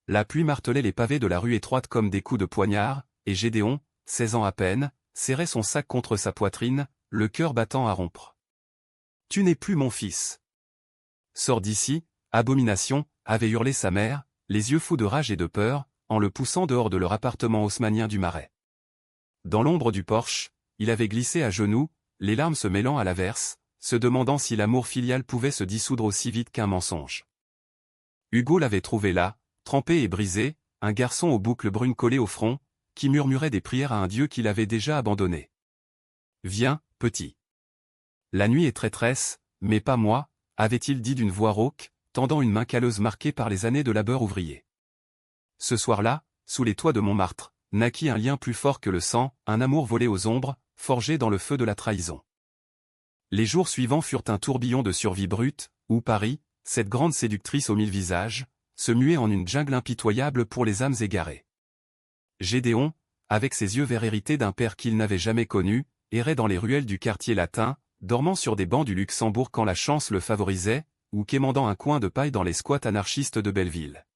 La pluie martelait les pavés de la rue étroite comme des coups de poignard, et Gédéon, 16 ans à peine, serrait son sac contre sa poitrine, le cœur battant à rompre. « Tu n'es plus mon fils. Sors d'ici, abomination !» avait hurlé sa mère, les yeux fous de rage et de peur, en le poussant dehors de leur appartement haussmannien du Marais. Dans l'ombre du porche, il avait glissé à genoux, les larmes se mêlant à l'averse, se demandant si l'amour filial pouvait se dissoudre aussi vite qu'un mensonge. Hugo l'avait trouvé là, trempé et brisé, un garçon aux boucles brunes collées au front, qui murmurait des prières à un Dieu qu'il avait déjà abandonné. « Viens, petit. La nuit est traîtresse, mais pas moi », avait-il dit d'une voix rauque, tendant une main calleuse marquée par les années de labeur ouvrier. Ce soir-là, sous les toits de Montmartre, naquit un lien plus fort que le sang, un amour volé aux ombres, forgé dans le feu de la trahison. Les jours suivants furent un tourbillon de survie brute, où Paris, cette grande séductrice aux 1000 visages, se muait en une jungle impitoyable pour les âmes égarées. Gédéon, avec ses yeux verts hérités d'un père qu'il n'avait jamais connu, errait dans les ruelles du quartier latin, dormant sur des bancs du Luxembourg quand la chance le favorisait, ou quémandant un coin de paille dans les squats anarchistes de Belleville.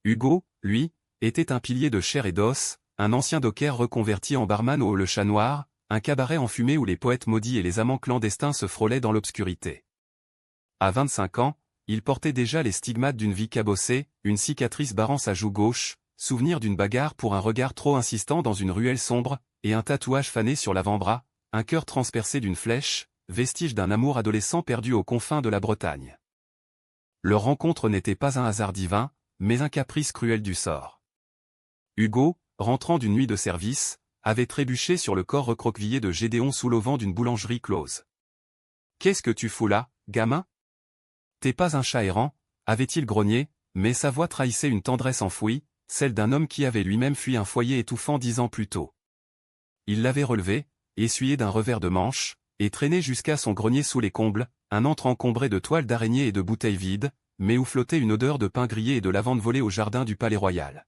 Hugo, lui, était un pilier de chair et d'os, un ancien docker reconverti en barman au Le Chat Noir, un cabaret enfumé où les poètes maudits et les amants clandestins se frôlaient dans l'obscurité. À 25 ans, il portait déjà les stigmates d'une vie cabossée, une cicatrice barrant sa joue gauche, souvenir d'une bagarre pour un regard trop insistant dans une ruelle sombre, et un tatouage fané sur l'avant-bras, un cœur transpercé d'une flèche, vestige d'un amour adolescent perdu aux confins de la Bretagne. Leur rencontre n'était pas un hasard divin, mais un caprice cruel du sort. Hugo, rentrant d'une nuit de service, avait trébuché sur le corps recroquevillé de Gédéon sous l'auvent d'une boulangerie close. « Qu'est-ce que tu fous là, gamin ? T'es pas un chat errant » avait-il grogné, mais sa voix trahissait une tendresse enfouie, celle d'un homme qui avait lui-même fui un foyer étouffant 10 ans plus tôt. Il l'avait relevé, essuyé d'un revers de manche, et traîné jusqu'à son grenier sous les combles, un antre encombré de toiles d'araignée et de bouteilles vides, mais où flottait une odeur de pain grillé et de lavande volée au jardin du Palais Royal.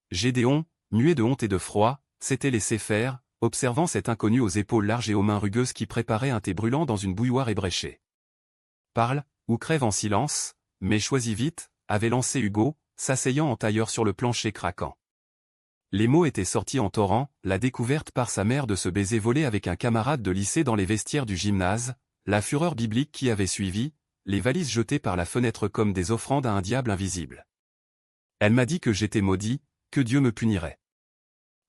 Gédéon, muet de honte et de froid, s'était laissé faire, observant cet inconnu aux épaules larges et aux mains rugueuses qui préparait un thé brûlant dans une bouilloire ébréchée. « Parle, ou crève en silence, mais choisis vite », avait lancé Hugo, s'asseyant en tailleur sur le plancher craquant. Les mots étaient sortis en torrent, la découverte par sa mère de ce baiser volé avec un camarade de lycée dans les vestiaires du gymnase, la fureur biblique qui avait suivi, les valises jetées par la fenêtre comme des offrandes à un diable invisible. Elle m'a dit que j'étais maudit, que Dieu me punirait.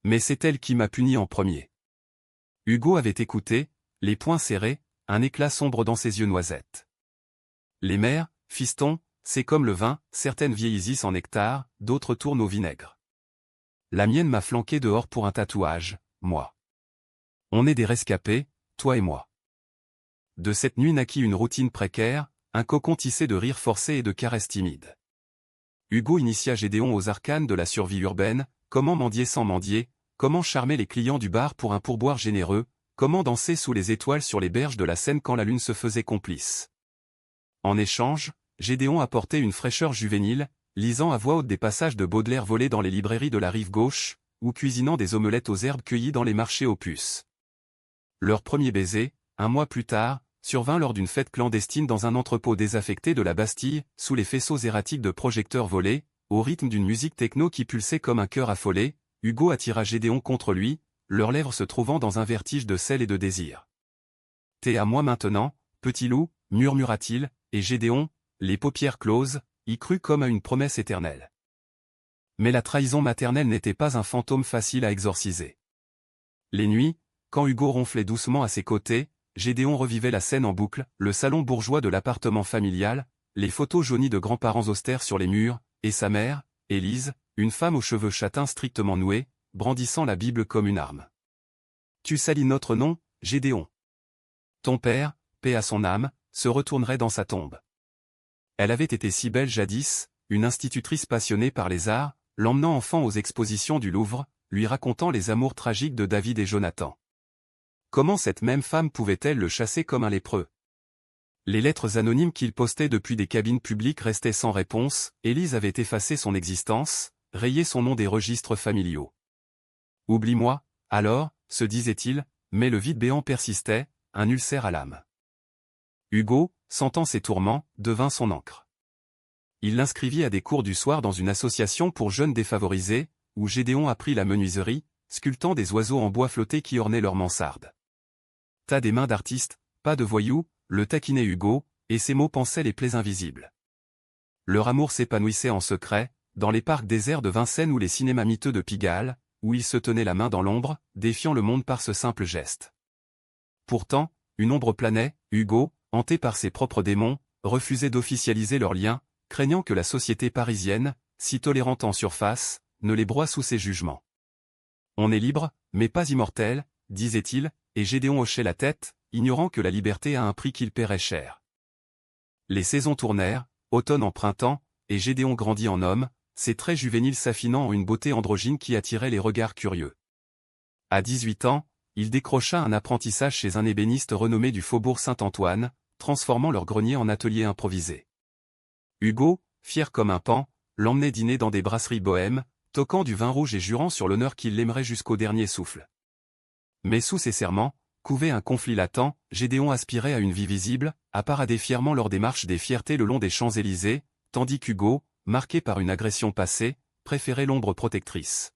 Mais c'est elle qui m'a puni en premier. Hugo avait écouté, les poings serrés, un éclat sombre dans ses yeux noisettes. Les mères, fiston, c'est comme le vin, certaines vieillissent en nectar, d'autres tournent au vinaigre. La mienne m'a flanqué dehors pour un tatouage, moi. On est des rescapés, toi et moi. De cette nuit naquit une routine précaire, un cocon tissé de rires forcés et de caresses timides. Hugo initia Gédéon aux arcanes de la survie urbaine, comment mendier sans mendier, comment charmer les clients du bar pour un pourboire généreux, comment danser sous les étoiles sur les berges de la Seine quand la lune se faisait complice. En échange, Gédéon apportait une fraîcheur juvénile, lisant à voix haute des passages de Baudelaire volés dans les librairies de la rive gauche, ou cuisinant des omelettes aux herbes cueillies dans les marchés aux puces. Leur premier baiser, un mois plus tard, survint lors d'une fête clandestine dans un entrepôt désaffecté de la Bastille, sous les faisceaux erratiques de projecteurs volés, au rythme d'une musique techno qui pulsait comme un cœur affolé. Hugo attira Gédéon contre lui, leurs lèvres se trouvant dans un vertige de sel et de désir. « T'es à moi maintenant, petit loup » murmura-t-il, et Gédéon, les paupières closes, y crut comme à une promesse éternelle. Mais la trahison maternelle n'était pas un fantôme facile à exorciser. Les nuits, quand Hugo ronflait doucement à ses côtés, Gédéon revivait la scène en boucle, le salon bourgeois de l'appartement familial, les photos jaunies de grands-parents austères sur les murs, et sa mère, Élise, une femme aux cheveux châtains strictement noués, brandissant la Bible comme une arme. « Tu salis notre nom, Gédéon. Ton père, paix à son âme, se retournerait dans sa tombe. » Elle avait été si belle jadis, une institutrice passionnée par les arts, l'emmenant enfant aux expositions du Louvre, lui racontant les amours tragiques de David et Jonathan. Comment cette même femme pouvait-elle le chasser comme un lépreux? Les lettres anonymes qu'il postait depuis des cabines publiques restaient sans réponse, Élise avait effacé son existence, rayé son nom des registres familiaux. « Oublie-moi, alors » se disait-il, mais le vide béant persistait, un ulcère à l'âme. Hugo, sentant ses tourments, devint son encre. il l'inscrivit à des cours du soir dans une association pour jeunes défavorisés, où Gédéon apprit la menuiserie, sculptant des oiseaux en bois flotté qui ornaient leur mansarde. T'as des mains d'artiste, pas de voyou, le taquinait Hugo, et ses mots pansaient les plaies invisibles. Leur amour s'épanouissait en secret, dans les parcs déserts de Vincennes ou les cinémas miteux de Pigalle, où ils se tenaient la main dans l'ombre, défiant le monde par ce simple geste. Pourtant, une ombre planait, Hugo, hanté par ses propres démons, refusait d'officialiser leur lien, craignant que la société parisienne, si tolérante en surface, ne les broie sous ses jugements. On est libre, mais pas immortel, disait-il, et Gédéon hochait la tête, ignorant que la liberté a un prix qu'il paierait cher. Les saisons tournèrent, automne en printemps, et Gédéon grandit en homme, ses traits juvéniles s'affinant en une beauté androgyne qui attirait les regards curieux. À 18 ans, il décrocha un apprentissage chez un ébéniste renommé du faubourg Saint-Antoine, transformant leur grenier en atelier improvisé. Hugo, fier comme un paon, l'emmenait dîner dans des brasseries bohèmes, toquant du vin rouge et jurant sur l'honneur qu'il l'aimerait jusqu'au dernier souffle. Mais sous ses serments, couvait un conflit latent, Gédéon aspirait à une vie visible, à parader fièrement lors des marches des fiertés le long des Champs-Élysées, tandis qu'Hugo, marqué par une agression passée, préférait l'ombre protectrice.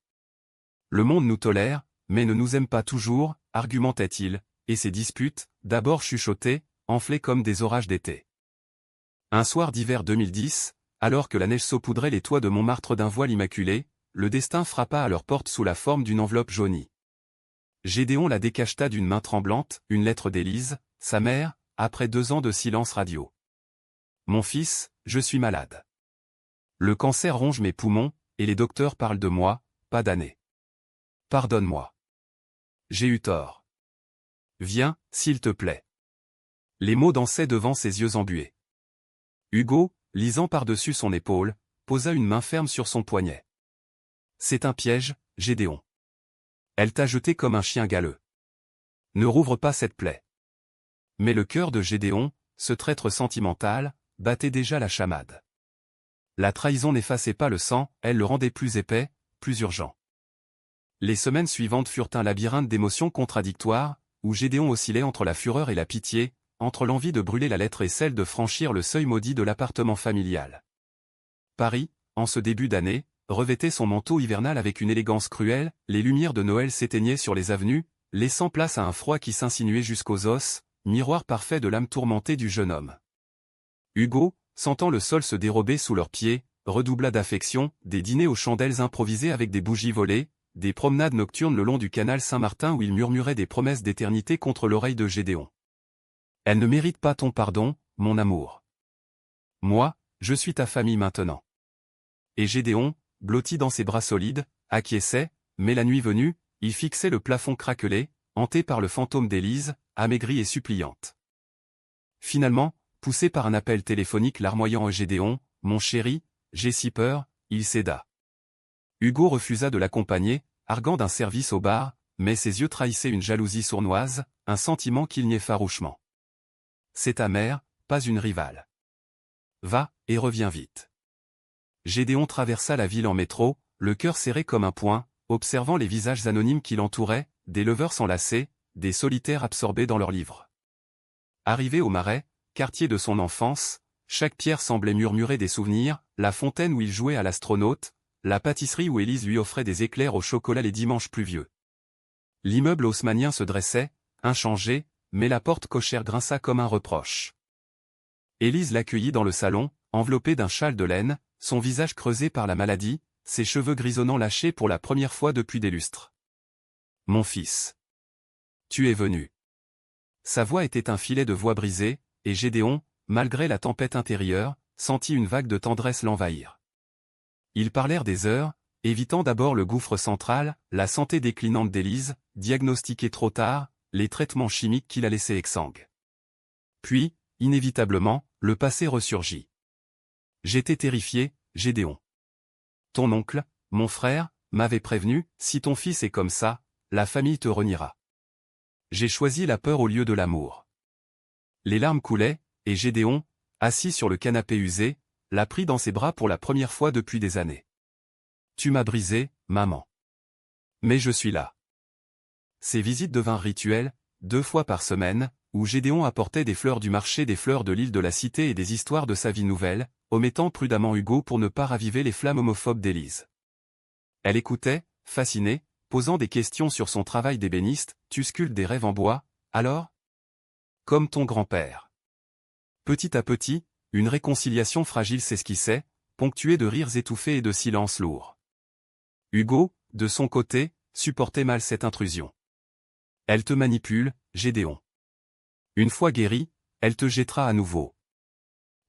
Le monde nous tolère, mais ne nous aime pas toujours, argumentait-il, et ses disputes, d'abord chuchotées, enflaient comme des orages d'été. Un soir d'hiver 2010, alors que la neige saupoudrait les toits de Montmartre d'un voile immaculé, le destin frappa à leur porte sous la forme d'une enveloppe jaunie. Gédéon la décacheta d'une main tremblante, une lettre d'Élise, sa mère, après 2 ans de silence radio. « Mon fils, je suis malade. Le cancer ronge mes poumons, et les docteurs parlent de moi, pas d'année. Pardonne-moi. J'ai eu tort. Viens, s'il te plaît. » Les mots dansaient devant ses yeux embués. Hugo, lisant par-dessus son épaule, posa une main ferme sur son poignet. « C'est un piège, Gédéon. Elle t'a jeté comme un chien galeux. Ne rouvre pas cette plaie. » Mais le cœur de Gédéon, ce traître sentimental, battait déjà la chamade. La trahison n'effaçait pas le sang, elle le rendait plus épais, plus urgent. Les semaines suivantes furent un labyrinthe d'émotions contradictoires, où Gédéon oscillait entre la fureur et la pitié, entre l'envie de brûler la lettre et celle de franchir le seuil maudit de l'appartement familial. Paris, en ce début d'année, revêtait son manteau hivernal avec une élégance cruelle, les lumières de Noël s'éteignaient sur les avenues, laissant place à un froid qui s'insinuait jusqu'aux os, miroir parfait de l'âme tourmentée du jeune homme. Hugo, sentant le sol se dérober sous leurs pieds, redoubla d'affection, des dîners aux chandelles improvisés avec des bougies volées, des promenades nocturnes le long du canal Saint-Martin où il murmurait des promesses d'éternité contre l'oreille de Gédéon. « Elle ne mérite pas ton pardon, mon amour. Moi, je suis ta famille maintenant. » Et Gédéon, blotti dans ses bras solides, acquiesçait, mais la nuit venue, il fixait le plafond craquelé, hanté par le fantôme d'Élise, amaigrie et suppliante. Finalement, poussé par un appel téléphonique larmoyant à Gédéon, « Mon chéri, j'ai si peur », il céda. Hugo refusa de l'accompagner, arguant d'un service au bar, mais ses yeux trahissaient une jalousie sournoise, un sentiment qu'il niait farouchement. « C'est ta mère, pas une rivale. Va, et reviens vite. » Gédéon traversa la ville en métro, le cœur serré comme un poing, observant les visages anonymes qui l'entouraient, des leveurs s'enlacer, des solitaires absorbés dans leurs livres. Arrivé au Marais, quartier de son enfance, chaque pierre semblait murmurer des souvenirs, la fontaine où il jouait à l'astronaute, la pâtisserie où Élise lui offrait des éclairs au chocolat les dimanches pluvieux. L'immeuble haussmannien se dressait, inchangé, mais la porte cochère grinça comme un reproche. Élise l'accueillit dans le salon, enveloppée d'un châle de laine, son visage creusé par la maladie, ses cheveux grisonnants lâchés pour la première fois depuis des lustres. « Mon fils. Tu es venu. » Sa voix était un filet de voix brisée, et Gédéon, malgré la tempête intérieure, sentit une vague de tendresse l'envahir. Ils parlèrent des heures, évitant d'abord le gouffre central, la santé déclinante d'Élise, diagnostiquée trop tard, les traitements chimiques qui la laissaient exsangue. Puis, inévitablement, le passé ressurgit. « J'étais terrifié, Gédéon. Ton oncle, mon frère, m'avait prévenu, si ton fils est comme ça, la famille te reniera. J'ai choisi la peur au lieu de l'amour. » Les larmes coulaient, et Gédéon, assis sur le canapé usé, la prit dans ses bras pour la première fois depuis des années. « Tu m'as brisé, maman. Mais je suis là. » Ces visites devinrent rituelles, 2 fois par semaine, où Gédéon apportait des fleurs du marché des fleurs de l'île de la Cité et des histoires de sa vie nouvelle, omettant prudemment Hugo pour ne pas raviver les flammes homophobes d'Élise. Elle écoutait, fascinée, posant des questions sur son travail d'ébéniste. Tu sculptes des rêves en bois, alors? Comme ton grand-père. Petit à petit, une réconciliation fragile s'esquissait, ponctuée de rires étouffés et de silences lourds. Hugo, de son côté, supportait mal cette intrusion. Elle te manipule, Gédéon. Une fois guérie, elle te jettera à nouveau.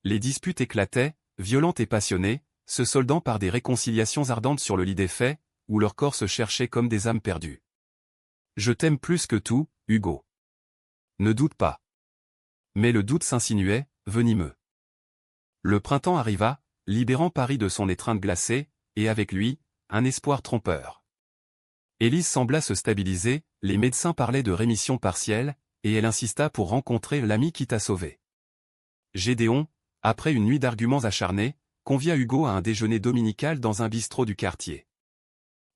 Les disputes éclataient, violentes et passionnées, se soldant par des réconciliations ardentes sur le lit des faits, où leurs corps se cherchaient comme des âmes perdues. Je t'aime plus que tout, Hugo. Ne doute pas. Mais le doute s'insinuait, venimeux. Le printemps arriva, libérant Paris de son étreinte glacée, et avec lui, un espoir trompeur. Élise sembla se stabiliser, les médecins parlaient de rémission partielle, et elle insista pour rencontrer l'ami qui t'a sauvé. Gédéon, après une nuit d'arguments acharnés, convia Hugo à un déjeuner dominical dans un bistrot du quartier.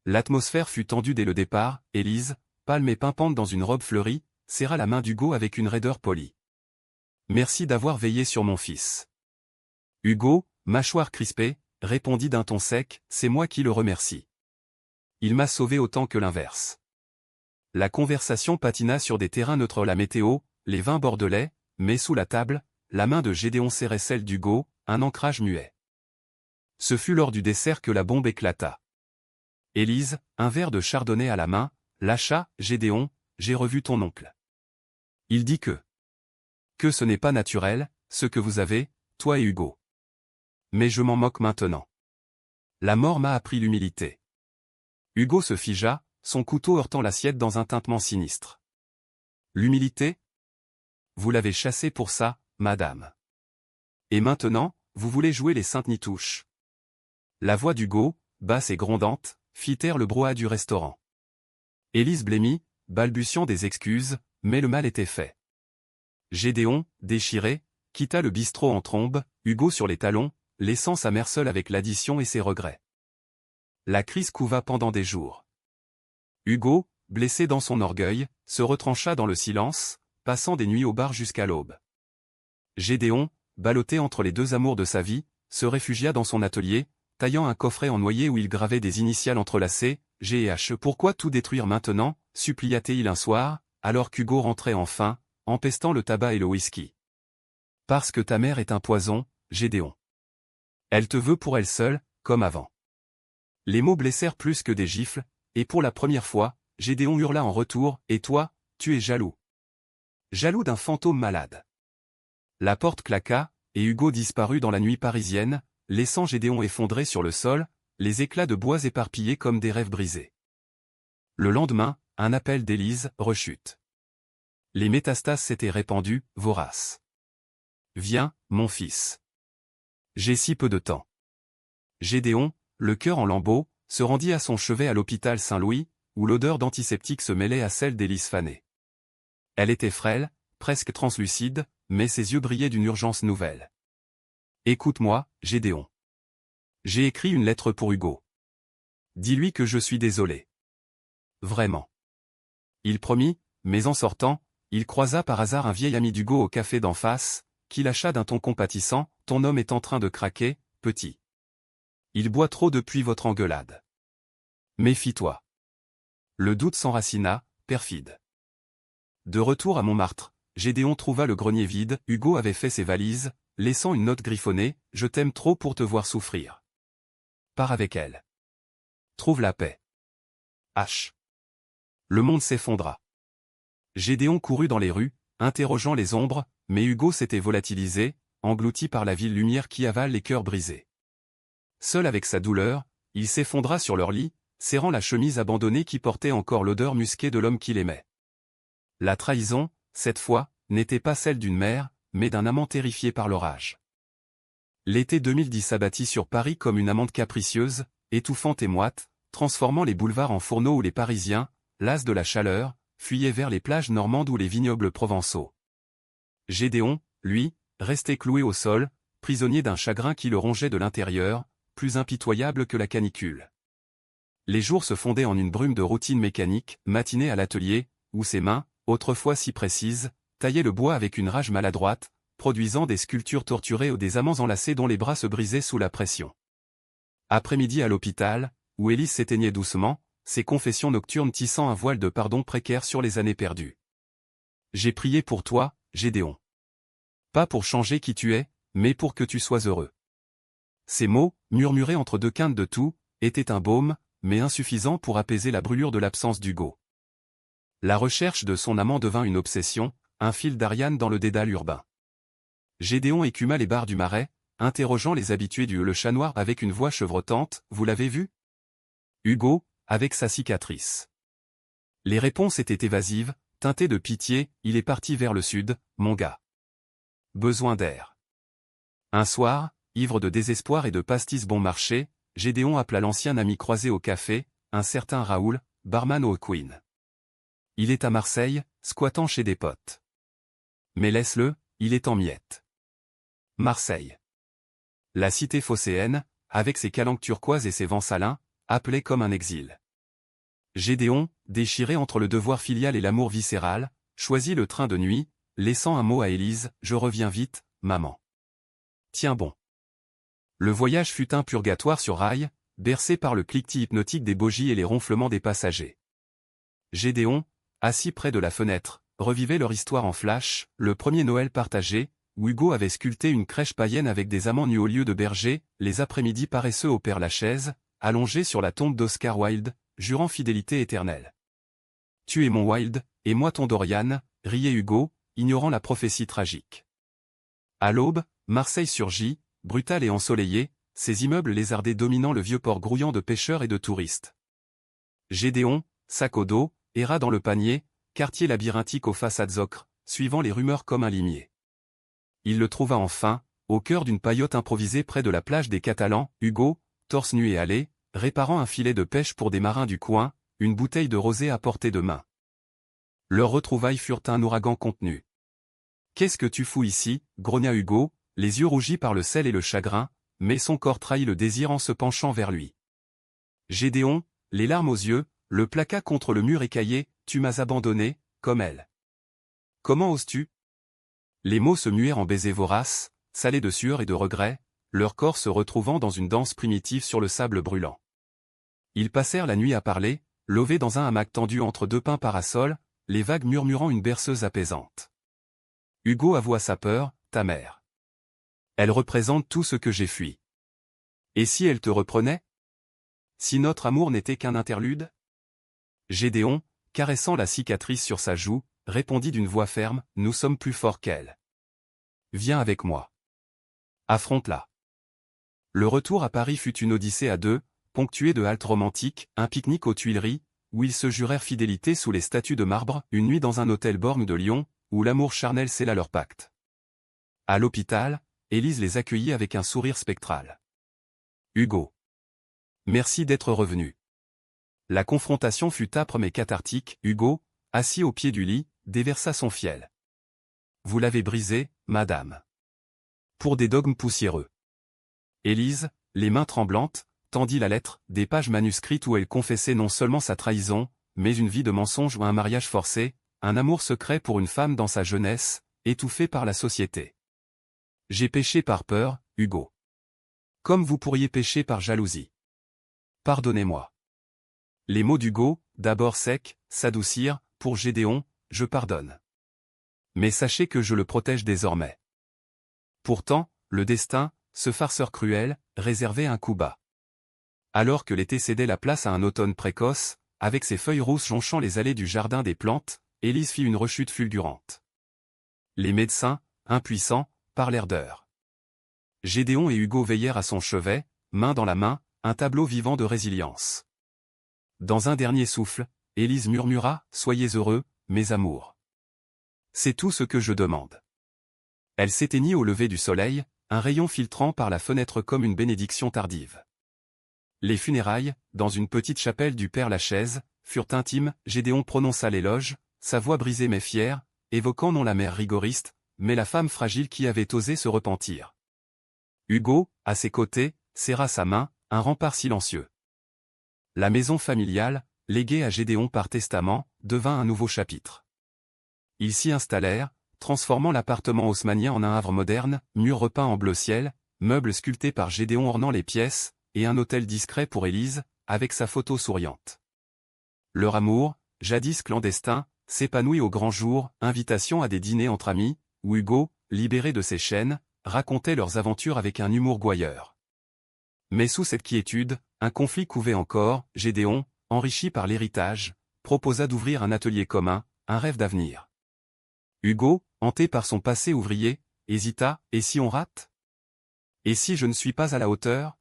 L'atmosphère fut tendue dès le départ. Élise, pâle mais pimpante dans une robe fleurie, serra la main d'Hugo avec une raideur polie. Merci d'avoir veillé sur mon fils. Hugo, mâchoire crispée, répondit d'un ton sec, c'est moi qui le remercie. Il m'a sauvé autant que l'inverse. La conversation patina sur des terrains neutres, la météo, les vins bordelais, mais sous la table, la main de Gédéon serrait celle d'Hugo, un ancrage muet. Ce fut lors du dessert que la bombe éclata. Élise, un verre de chardonnay à la main, lâcha, Gédéon, j'ai revu ton oncle. Il dit que ce n'est pas naturel, ce que vous avez, toi et Hugo. Mais je m'en moque maintenant. La mort m'a appris l'humilité. Hugo se figea, son couteau heurtant l'assiette dans un tintement sinistre. L'humilité? Vous l'avez chassé pour ça, madame. Et maintenant, vous voulez jouer les saintes nitouches. La voix d'Hugo, basse et grondante, fit taire le brouhaha du restaurant. Élise blêmit, balbutiant des excuses, mais le mal était fait. Gédéon, déchiré, quitta le bistrot en trombe, Hugo sur les talons, laissant sa mère seule avec l'addition et ses regrets. La crise couva pendant des jours. Hugo, blessé dans son orgueil, se retrancha dans le silence, passant des nuits au bar jusqu'à l'aube. Gédéon, ballotté entre les deux amours de sa vie, se réfugia dans son atelier, taillant un coffret en noyer où il gravait des initiales entrelacées, G et H. Pourquoi tout détruire maintenant, supplia-t-il un soir, alors qu'Hugo rentrait enfin, empestant le tabac et le whisky. Parce que ta mère est un poison, Gédéon. Elle te veut pour elle seule, comme avant. Les mots blessèrent plus que des gifles, et pour la première fois, Gédéon hurla en retour, et toi, tu es jaloux. Jaloux d'un fantôme malade. La porte claqua, et Hugo disparut dans la nuit parisienne, laissant Gédéon effondré sur le sol, les éclats de bois éparpillés comme des rêves brisés. Le lendemain, un appel d'Élise, rechute. Les métastases s'étaient répandues, voraces. Viens, mon fils. J'ai si peu de temps. Gédéon, le cœur en lambeaux, se rendit à son chevet à l'hôpital Saint-Louis, où l'odeur d'antiseptique se mêlait à celle d'Élise fanée. Elle était frêle, presque translucide, mais ses yeux brillaient d'une urgence nouvelle. Écoute-moi, Gédéon. J'ai écrit une lettre pour Hugo. Dis-lui que je suis désolé. Vraiment. Il promit, mais en sortant, il croisa par hasard un vieil ami d'Hugo au café d'en face, qui lâcha d'un ton compatissant, ton homme est en train de craquer, petit. Il boit trop depuis votre engueulade. Méfie-toi. Le doute s'enracina, perfide. De retour à Montmartre, Gédéon trouva le grenier vide, Hugo avait fait ses valises, laissant une note griffonnée, je t'aime trop pour te voir souffrir. Pars avec elle. Trouve la paix. H. Le monde s'effondra. Gédéon courut dans les rues, interrogeant les ombres, mais Hugo s'était volatilisé, englouti par la ville lumière qui avale les cœurs brisés. Seul avec sa douleur, il s'effondra sur leur lit, serrant la chemise abandonnée qui portait encore l'odeur musquée de l'homme qu'il aimait. La trahison, cette fois, n'était pas celle d'une mère, mais d'un amant terrifié par l'orage. L'été 2010 s'abattit sur Paris comme une amande capricieuse, étouffante et moite, transformant les boulevards en fourneaux où les Parisiens, las de la chaleur, fuyaient vers les plages normandes ou les vignobles provençaux. Gédéon, lui, restait cloué au sol, prisonnier d'un chagrin qui le rongeait de l'intérieur, plus impitoyable que la canicule. Les jours se fondaient en une brume de routine mécanique, matinée à l'atelier, où ses mains, autrefois si précises, taillaient le bois avec une rage maladroite, produisant des sculptures torturées ou des amants enlacés dont les bras se brisaient sous la pression. Après-midi à l'hôpital, où Élise s'éteignait doucement, ses confessions nocturnes tissant un voile de pardon précaire sur les années perdues. J'ai prié pour toi, Gédéon. Pas pour changer qui tu es, mais pour que tu sois heureux. Ces mots, murmurés entre deux quintes de tout, étaient un baume, mais insuffisant pour apaiser la brûlure de l'absence d'Hugo. La recherche de son amant devint une obsession, un fil d'Ariane dans le dédale urbain. Gédéon écuma les bars du Marais, interrogeant les habitués du Le Chat Noir avec une voix chevrotante, « Vous l'avez vu ?» Hugo, avec sa cicatrice. Les réponses étaient évasives, teintées de pitié, « Il est parti vers le sud, mon gars. Besoin d'air. » Un soir, ivre de désespoir et de pastis bon marché, Gédéon appela l'ancien ami croisé au café, un certain Raoul, barman au Queen. Il est à Marseille, squattant chez des potes. Mais laisse-le, il est en miettes. Marseille. La cité phocéenne, avec ses calanques turquoises et ses vents salins, appelait comme un exil. Gédéon, déchiré entre le devoir filial et l'amour viscéral, choisit le train de nuit, laissant un mot à Élise, « Je reviens vite, maman. » Tiens bon. Le voyage fut un purgatoire sur rail, bercé par le cliquetis hypnotique des bogies et les ronflements des passagers. Gédéon, assis près de la fenêtre, revivait leur histoire en flash, le premier Noël partagé, où Hugo avait sculpté une crèche païenne avec des amants nus au lieu de bergers, les après-midi paresseux au Père-Lachaise, allongés sur la tombe d'Oscar Wilde, jurant fidélité éternelle. « Tu es mon Wilde, et moi ton Dorian », riait Hugo, ignorant la prophétie tragique. À l'aube, Marseille surgit, brutale et ensoleillée, ses immeubles lézardés dominant le vieux port grouillant de pêcheurs et de touristes. Gédéon, sac au dos, erra dans le panier, quartier labyrinthique aux façades ocres, suivant les rumeurs comme un limier. Il le trouva enfin, au cœur d'une paillote improvisée près de la plage des Catalans, Hugo, torse nu et hâlé, réparant un filet de pêche pour des marins du coin, une bouteille de rosé à portée de main. Leurs retrouvailles furent un ouragan contenu. « Qu'est-ce que tu fous ici ?» grogna Hugo, les yeux rougis par le sel et le chagrin, mais son corps trahit le désir en se penchant vers lui. Gédéon, les larmes aux yeux, le plaqua contre le mur écaillé, « Tu m'as abandonné, comme elle. Comment oses-tu » Les mots se muèrent en baisers voraces, salés de sueur et de regret, leur corps se retrouvant dans une danse primitive sur le sable brûlant. Ils passèrent la nuit à parler, lovés dans un hamac tendu entre deux pins parasols, les vagues murmurant une berceuse apaisante. Hugo avoua sa peur, « Ta mère. Elle représente tout ce que j'ai fui. Et si elle te reprenait? Si notre amour n'était qu'un interlude ?» Gédéon, caressant la cicatrice sur sa joue, répondit d'une voix ferme, « Nous sommes plus forts qu'elle. Viens avec moi. Affronte-la. » Le retour à Paris fut une odyssée à deux, ponctuée de haltes romantiques, un pique-nique aux Tuileries, où ils se jurèrent fidélité sous les statues de marbre, une nuit dans un hôtel borgne de Lyon, où l'amour charnel scella leur pacte. À l'hôpital, Élise les accueillit avec un sourire spectral. « Hugo. Merci d'être revenu. » La confrontation fut âpre mais cathartique. Hugo, assis au pied du lit, déversa son fiel. « Vous l'avez brisé, madame. Pour des dogmes poussiéreux. » Élise, les mains tremblantes, tendit la lettre, des pages manuscrites où elle confessait non seulement sa trahison, mais une vie de mensonge ou un mariage forcé, un amour secret pour une femme dans sa jeunesse, étouffé par la société. « J'ai péché par peur, Hugo. Comme vous pourriez pécher par jalousie. Pardonnez-moi. » Les mots d'Hugo, d'abord secs, s'adoucirent, « Pour Gédéon, je pardonne. Mais sachez que je le protège désormais. » Pourtant, le destin, ce farceur cruel, réservait un coup bas. Alors que l'été cédait la place à un automne précoce, avec ses feuilles rousses jonchant les allées du jardin des plantes, Élise fit une rechute fulgurante. Les médecins, impuissants, parlèrent d'heures. Gédéon et Hugo veillèrent à son chevet, main dans la main, un tableau vivant de résilience. Dans un dernier souffle, Élise murmura, « Soyez heureux, mes amours. C'est tout ce que je demande. » Elle s'éteignit au lever du soleil, un rayon filtrant par la fenêtre comme une bénédiction tardive. Les funérailles, dans une petite chapelle du Père-Lachaise, furent intimes. Gédéon prononça l'éloge, sa voix brisée mais fière, évoquant non la mère rigoriste, mais la femme fragile qui avait osé se repentir. Hugo, à ses côtés, serra sa main, un rempart silencieux. La maison familiale, léguée à Gédéon par testament, devint un nouveau chapitre. Ils s'y installèrent, transformant l'appartement haussmannien en un havre moderne, murs repeints en bleu ciel, meubles sculptés par Gédéon ornant les pièces, et un hôtel discret pour Élise, avec sa photo souriante. Leur amour, jadis clandestin, s'épanouit au grand jour, invitation à des dîners entre amis, où Hugo, libéré de ses chaînes, racontait leurs aventures avec un humour gouailleur. Mais sous cette quiétude, un conflit couvait encore. Gédéon, enrichi par l'héritage, proposa d'ouvrir un atelier commun, un rêve d'avenir. Hugo, hanté par son passé ouvrier, hésita. Et si on rate? Et si je ne suis pas à la hauteur?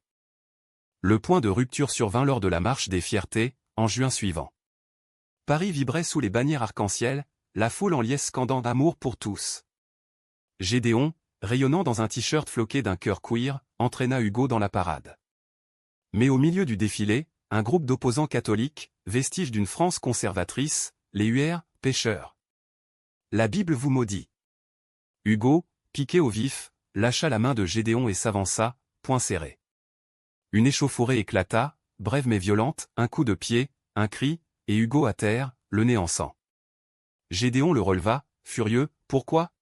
Le point de rupture survint lors de la marche des fiertés, en juin suivant. Paris vibrait sous les bannières arc-en-ciel, la foule en liesse scandant d'amour pour tous. Gédéon, rayonnant dans un t-shirt floqué d'un cœur queer, entraîna Hugo dans la parade. Mais au milieu du défilé, un groupe d'opposants catholiques, vestige d'une France conservatrice, les UR, pêcheurs. La Bible vous maudit. Hugo, piqué au vif, lâcha la main de Gédéon et s'avança, poing serré. Une échauffourée éclata, brève mais violente, un coup de pied, un cri, et Hugo à terre, le nez en sang. Gédéon le releva, furieux. Pourquoi?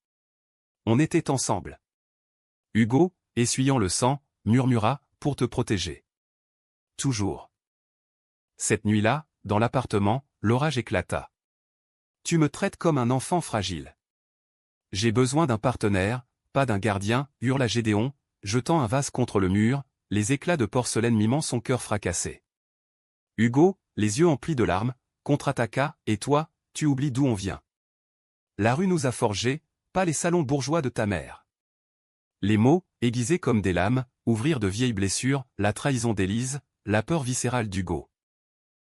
On était ensemble. Hugo, essuyant le sang, murmura, pour te protéger. Toujours. Cette nuit-là, dans l'appartement, l'orage éclata. Tu me traites comme un enfant fragile. J'ai besoin d'un partenaire, pas d'un gardien, hurla Gédéon, jetant un vase contre le mur, les éclats de porcelaine mimant son cœur fracassé. Hugo, les yeux emplis de larmes, contre-attaqua. Et toi, tu oublies d'où on vient. La rue nous a forgés, pas les salons bourgeois de ta mère. Les mots, aiguisés comme des lames, ouvrirent de vieilles blessures, la trahison d'Élise, la peur viscérale d'Hugo.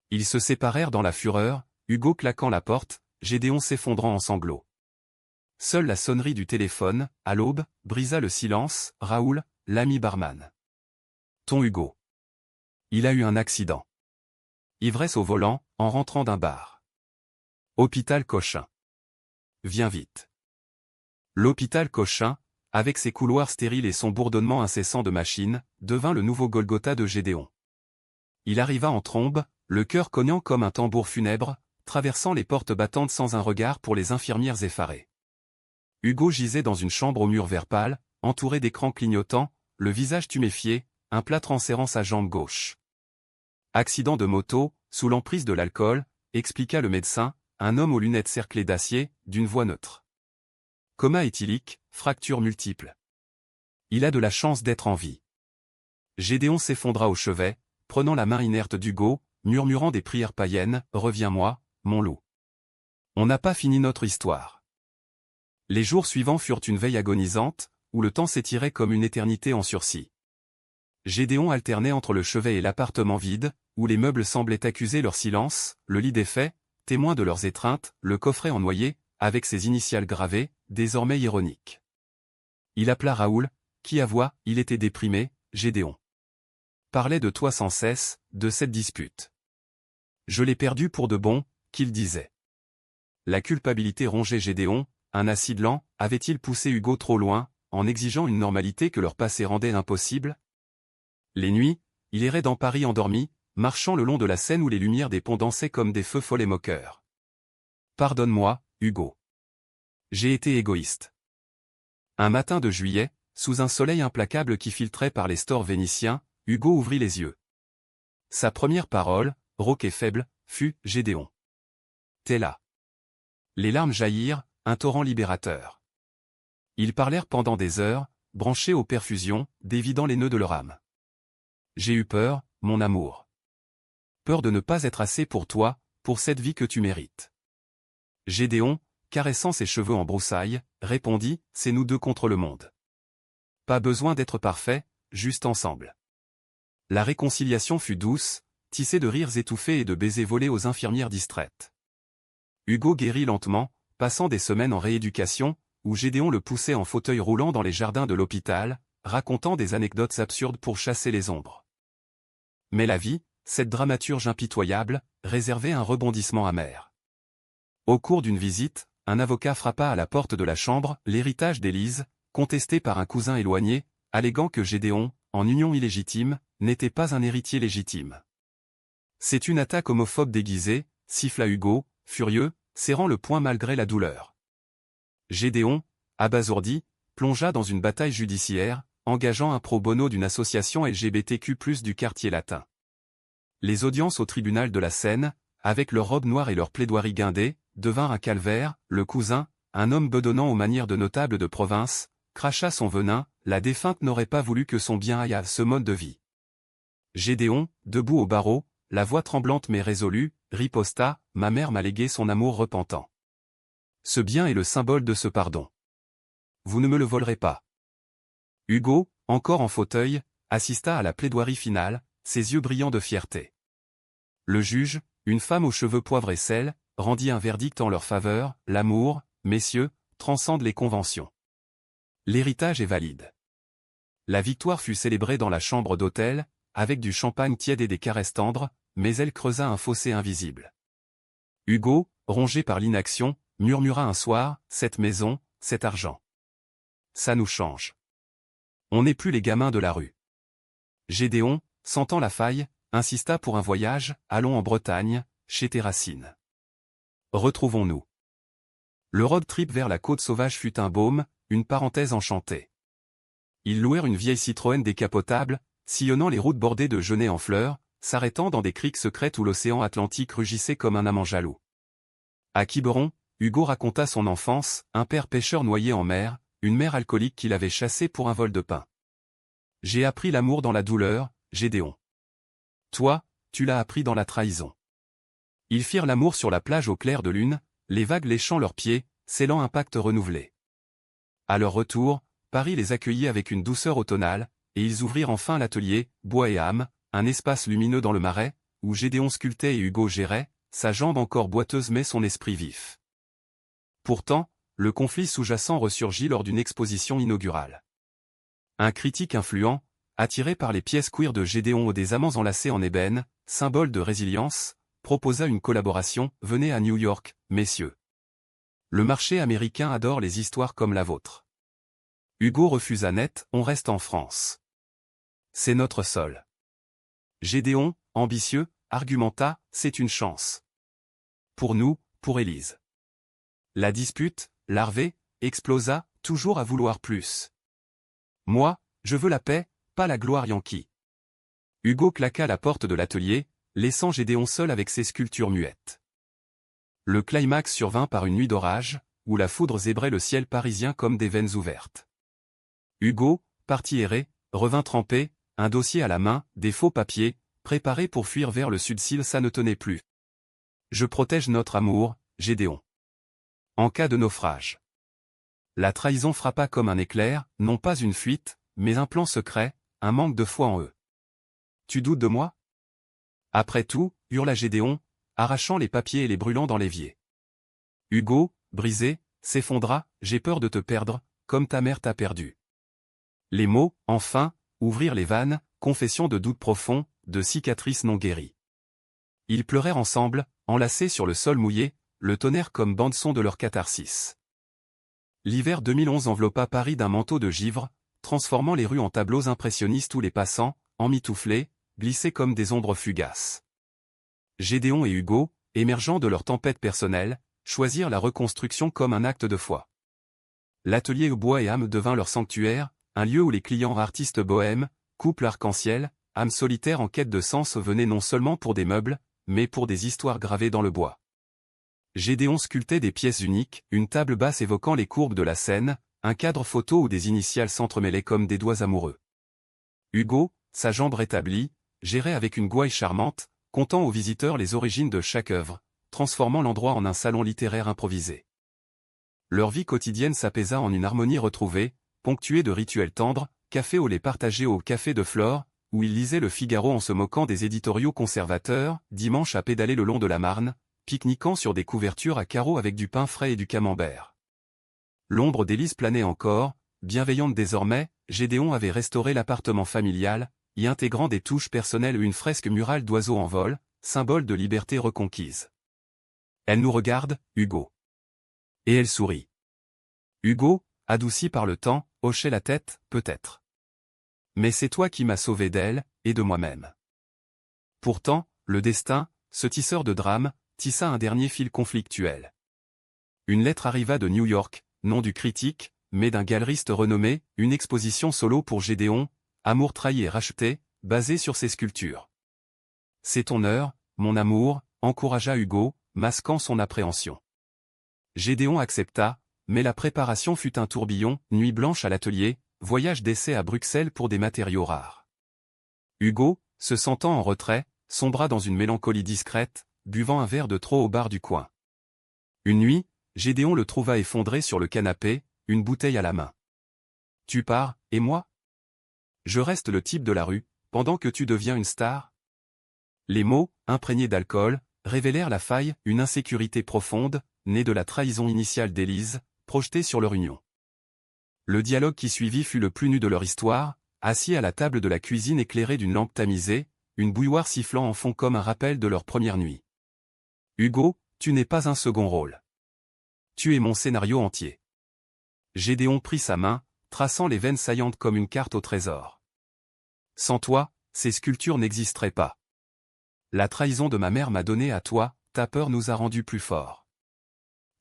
Ils se séparèrent dans la fureur, Hugo claquant la porte, Gédéon s'effondrant en sanglots. Seule la sonnerie du téléphone, à l'aube, brisa le silence. Raoul, l'ami barman. Ton Hugo. Il a eu un accident. Ivresse au volant, en rentrant d'un bar. Hôpital Cochin. Viens vite. L'hôpital Cochin, avec ses couloirs stériles et son bourdonnement incessant de machines, devint le nouveau Golgotha de Gédéon. Il arriva en trombe, le cœur cognant comme un tambour funèbre, traversant les portes battantes sans un regard pour les infirmières effarées. Hugo gisait dans une chambre au mur vert pâle, entouré d'écrans clignotants, le visage tuméfié, un plâtre enserrant sa jambe gauche. Accident de moto, sous l'emprise de l'alcool, expliqua le médecin, un homme aux lunettes cerclées d'acier, d'une voix neutre. Coma éthylique, fracture multiple. Il a de la chance d'être en vie. Gédéon s'effondra au chevet, prenant la main inerte d'Hugo, murmurant des prières païennes. Reviens-moi, mon loup. On n'a pas fini notre histoire. Les jours suivants furent une veille agonisante, où le temps s'étirait comme une éternité en sursis. Gédéon alternait entre le chevet et l'appartement vide, où les meubles semblaient accuser leur silence, le lit défait, témoin de leurs étreintes, le coffret en noyer, avec ses initiales gravées, désormais ironiques. Il appela Raoul, qui avoua, il était déprimé. Gédéon parlait de toi sans cesse, de cette dispute. Je l'ai perdu pour de bon, qu'il disait. La culpabilité rongeait Gédéon, un acide lent, avait-il poussé Hugo trop loin, en exigeant une normalité que leur passé rendait impossible? Les nuits, il errait dans Paris endormi, marchant le long de la Seine où les lumières des ponts dansaient comme des feux follets moqueurs. Pardonne-moi, Hugo. J'ai été égoïste. Un matin de juillet, sous un soleil implacable qui filtrait par les stores vénitiens, Hugo ouvrit les yeux. Sa première parole, rauque et faible, fut « Gédéon. T'es là ». Les larmes jaillirent, un torrent libérateur. Ils parlèrent pendant des heures, branchés aux perfusions, dévidant les nœuds de leur âme. J'ai eu peur, mon amour. Peur de ne pas être assez pour toi, pour cette vie que tu mérites. Gédéon, caressant ses cheveux en broussailles, répondit, c'est nous deux contre le monde. Pas besoin d'être parfait, juste ensemble. La réconciliation fut douce, tissée de rires étouffés et de baisers volés aux infirmières distraites. Hugo guérit lentement, passant des semaines en rééducation, où Gédéon le poussait en fauteuil roulant dans les jardins de l'hôpital, racontant des anecdotes absurdes pour chasser les ombres. Mais la vie, cette dramaturge impitoyable, réservait un rebondissement amer. Au cours d'une visite, un avocat frappa à la porte de la chambre, l'héritage d'Élise, contesté par un cousin éloigné, alléguant que Gédéon, en union illégitime, n'était pas un héritier légitime. C'est une attaque homophobe déguisée, siffla Hugo, furieux, serrant le poing malgré la douleur. Gédéon, abasourdi, plongea dans une bataille judiciaire, engageant un pro bono d'une association LGBTQ+ du quartier latin. Les audiences au tribunal de la Seine, avec leurs robes noires et leurs plaidoiries guindées, devinrent un calvaire. Le cousin, un homme bedonnant aux manières de notable de province, cracha son venin. La défunte n'aurait pas voulu que son bien aille à ce mode de vie. Gédéon, debout au barreau, la voix tremblante mais résolue, riposta, « Ma mère m'a légué son amour repentant. Ce bien est le symbole de ce pardon. Vous ne me le volerez pas. » Hugo, encore en fauteuil, assista à la plaidoirie finale, ses yeux brillants de fierté. Le juge, une femme aux cheveux poivre et sel, rendit un verdict en leur faveur. « L'amour, messieurs, transcende les conventions. L'héritage est valide. » La victoire fut célébrée dans la chambre d'hôtel, avec du champagne tiède et des caresses tendres, mais elle creusa un fossé invisible. Hugo, rongé par l'inaction, murmura un soir, « Cette maison, cet argent. Ça nous change. On n'est plus les gamins de la rue. » Gédéon, sentant la faille, insista pour un voyage. « Allons en Bretagne, chez tes racines. Retrouvons-nous. » Le road trip vers la côte sauvage fut un baume, une parenthèse enchantée. Ils louèrent une vieille Citroën décapotable, sillonnant les routes bordées de genêts en fleurs, s'arrêtant dans des criques secrètes où l'océan Atlantique rugissait comme un amant jaloux. À Quiberon, Hugo raconta son enfance, un père pêcheur noyé en mer, une mère alcoolique qui l'avait chassé pour un vol de pain. « J'ai appris l'amour dans la douleur, Gédéon. Toi, tu l'as appris dans la trahison. » Ils firent l'amour sur la plage au clair de lune, les vagues léchant leurs pieds, scellant un pacte renouvelé. À leur retour, Paris les accueillit avec une douceur automnale, et ils ouvrirent enfin l'atelier « Bois et âme », un espace lumineux dans le Marais, où Gédéon sculptait et Hugo gérait, sa jambe encore boiteuse mais son esprit vif. Pourtant, le conflit sous-jacent ressurgit lors d'une exposition inaugurale. Un critique influent, attiré par les pièces queer de Gédéon ou des amants enlacés en ébène, symbole de résilience, proposa une collaboration. « Venez à New York, messieurs. Le marché américain adore les histoires comme la vôtre. » Hugo refusa net. « On reste en France. C'est notre sol. » Gédéon, ambitieux, argumenta. « C'est une chance. Pour nous, pour Élise. » La dispute, larvée, explosa, toujours à vouloir plus. « Moi, je veux la paix, pas la gloire yankee. » Hugo claqua la porte de l'atelier, laissant Gédéon seul avec ses sculptures muettes. Le climax survint par une nuit d'orage, où la foudre zébrait le ciel parisien comme des veines ouvertes. Hugo, parti errer, revint trempé, un dossier à la main, des faux papiers, préparés pour fuir vers le sud s'il ça ne tenait plus. « Je protège notre amour, Gédéon. En cas de naufrage. » La trahison frappa comme un éclair, non pas une fuite, mais un plan secret, un manque de foi en eux. « Tu doutes de moi ? » Après tout, hurla Gédéon, arrachant les papiers et les brûlant dans l'évier. Hugo, brisé, s'effondra. « J'ai peur de te perdre, comme ta mère t'a perdu. » Les mots, enfin, ouvrirent les vannes, confession de doutes profonds, de cicatrices non guéries. Ils pleurèrent ensemble, enlacés sur le sol mouillé, le tonnerre comme bande-son de leur catharsis. L'hiver 2011 enveloppa Paris d'un manteau de givre, transformant les rues en tableaux impressionnistes où les passants, emmitouflés, glissaient comme des ombres fugaces. Gédéon et Hugo, émergeant de leur tempête personnelle, choisirent la reconstruction comme un acte de foi. L'atelier Bois et âme devint leur sanctuaire, un lieu où les clients artistes bohèmes, couples arc-en-ciel, âmes solitaires en quête de sens venaient non seulement pour des meubles, mais pour des histoires gravées dans le bois. Gédéon sculptait des pièces uniques, une table basse évoquant les courbes de la Seine, un cadre photo où des initiales s'entremêlaient comme des doigts amoureux. Hugo, sa jambe rétablie, gérait avec une gouaille charmante, contant aux visiteurs les origines de chaque œuvre, transformant l'endroit en un salon littéraire improvisé. Leur vie quotidienne s'apaisa en une harmonie retrouvée, ponctuée de rituels tendres, café au lait partagé au café de Flore, où ils lisaient le Figaro en se moquant des éditoriaux conservateurs, dimanche à pédaler le long de la Marne, pique-niquant sur des couvertures à carreaux avec du pain frais et du camembert. L'ombre d'Élise planait encore, bienveillante désormais. Gédéon avait restauré l'appartement familial, y intégrant des touches personnelles une fresque murale d'oiseaux en vol, symbole de liberté reconquise. « Elle nous regarde, Hugo. » Et elle sourit. Hugo, adouci par le temps, hochait la tête, « Peut-être. Mais c'est toi qui m'as sauvé d'elle, et de moi-même. » Pourtant, le destin, ce tisseur de drames, tissa un dernier fil conflictuel. Une lettre arriva de New York, non du critique, mais d'un galeriste renommé, une exposition solo pour Gédéon, Amour trahi et racheté, basée sur ses sculptures. C'est ton heure, mon amour, encouragea Hugo, masquant son appréhension. Gédéon accepta, mais la préparation fut un tourbillon, nuit blanche à l'atelier, voyage d'essai à Bruxelles pour des matériaux rares. Hugo, se sentant en retrait, sombra dans une mélancolie discrète, buvant un verre de trop au bar du coin. Une nuit, Gédéon le trouva effondré sur le canapé, une bouteille à la main. « Tu pars, et moi ? Je reste le type de la rue, pendant que tu deviens une star ?» Les mots, imprégnés d'alcool, révélèrent la faille, une insécurité profonde, née de la trahison initiale d'Élise, projetée sur leur union. Le dialogue qui suivit fut le plus nu de leur histoire, assis à la table de la cuisine éclairée d'une lampe tamisée, une bouilloire sifflant en fond comme un rappel de leur première nuit. « Hugo, tu n'es pas un second rôle. Tu es mon scénario entier. » Gédéon prit sa main, traçant les veines saillantes comme une carte au trésor. « Sans toi, ces sculptures n'existeraient pas. La trahison de ma mère m'a donné à toi, ta peur nous a rendus plus forts. »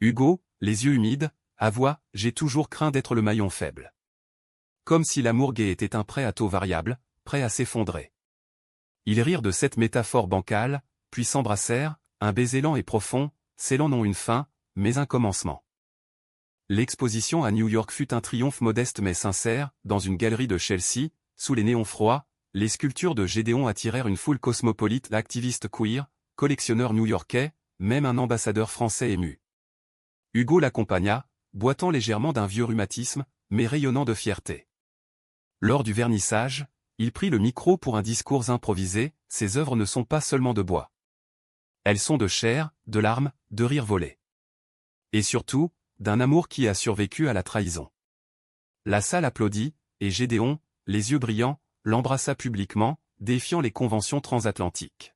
Hugo, les yeux humides, avoua, « J'ai toujours craint d'être le maillon faible. » Comme si l'amour gai était un prêt à taux variable, prêt à s'effondrer. Ils rirent de cette métaphore bancale, puis s'embrassèrent, un baiser lent et profond, scellant non une fin, mais un commencement. L'exposition à New York fut un triomphe modeste mais sincère, dans une galerie de Chelsea, sous les néons froids, les sculptures de Gédéon attirèrent une foule cosmopolite, activiste queer, collectionneur new-yorkais, même un ambassadeur français ému. Hugo l'accompagna, boitant légèrement d'un vieux rhumatisme, mais rayonnant de fierté. Lors du vernissage, il prit le micro pour un discours improvisé, « Ces œuvres ne sont pas seulement de bois. Elles sont de chair, de larmes, de rires volés. Et surtout, d'un amour qui a survécu à la trahison. » La salle applaudit, et Gédéon, les yeux brillants, l'embrassa publiquement, défiant les conventions transatlantiques.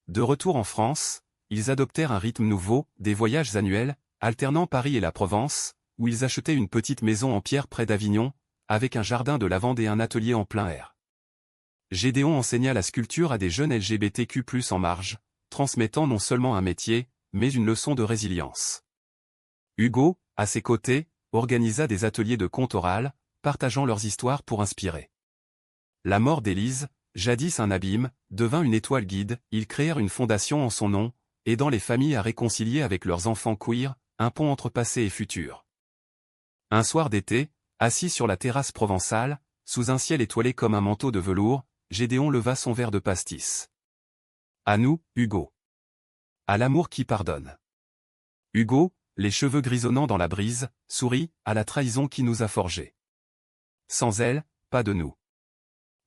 De retour en France, ils adoptèrent un rythme nouveau, des voyages annuels, alternant Paris et la Provence, où ils achetaient une petite maison en pierre près d'Avignon, avec un jardin de lavande et un atelier en plein air. Gédéon enseigna la sculpture à des jeunes LGBTQ+ en marge, transmettant non seulement un métier, mais une leçon de résilience. Hugo, à ses côtés, organisa des ateliers de conte oral, partageant leurs histoires pour inspirer. La mort d'Élise, jadis un abîme, devint une étoile guide, ils créèrent une fondation en son nom, aidant les familles à réconcilier avec leurs enfants queer, un pont entre passé et futur. Un soir d'été, assis sur la terrasse provençale, sous un ciel étoilé comme un manteau de velours, Gédéon leva son verre de pastis. « À nous, Hugo. À l'amour qui pardonne. » Hugo, les cheveux grisonnants dans la brise, sourit, « À la trahison qui nous a forgés. Sans elle, pas de nous. »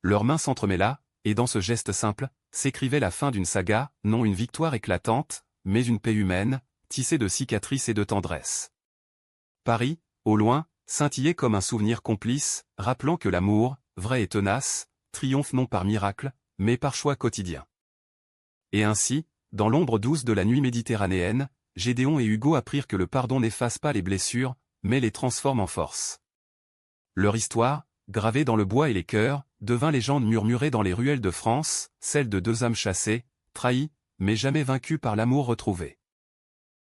Leurs mains s'entremêla, et dans ce geste simple, s'écrivait la fin d'une saga, non une victoire éclatante, mais une paix humaine, tissée de cicatrices et de tendresse. Paris, au loin, scintillait comme un souvenir complice, rappelant que l'amour, vrai et tenace, triomphe non par miracle, mais par choix quotidien. Et ainsi, dans l'ombre douce de la nuit méditerranéenne, Gédéon et Hugo apprirent que le pardon n'efface pas les blessures, mais les transforme en force. Leur histoire, gravée dans le bois et les cœurs, devint légende murmurée dans les ruelles de France, celle de deux âmes chassées, trahies, mais jamais vaincues par l'amour retrouvé.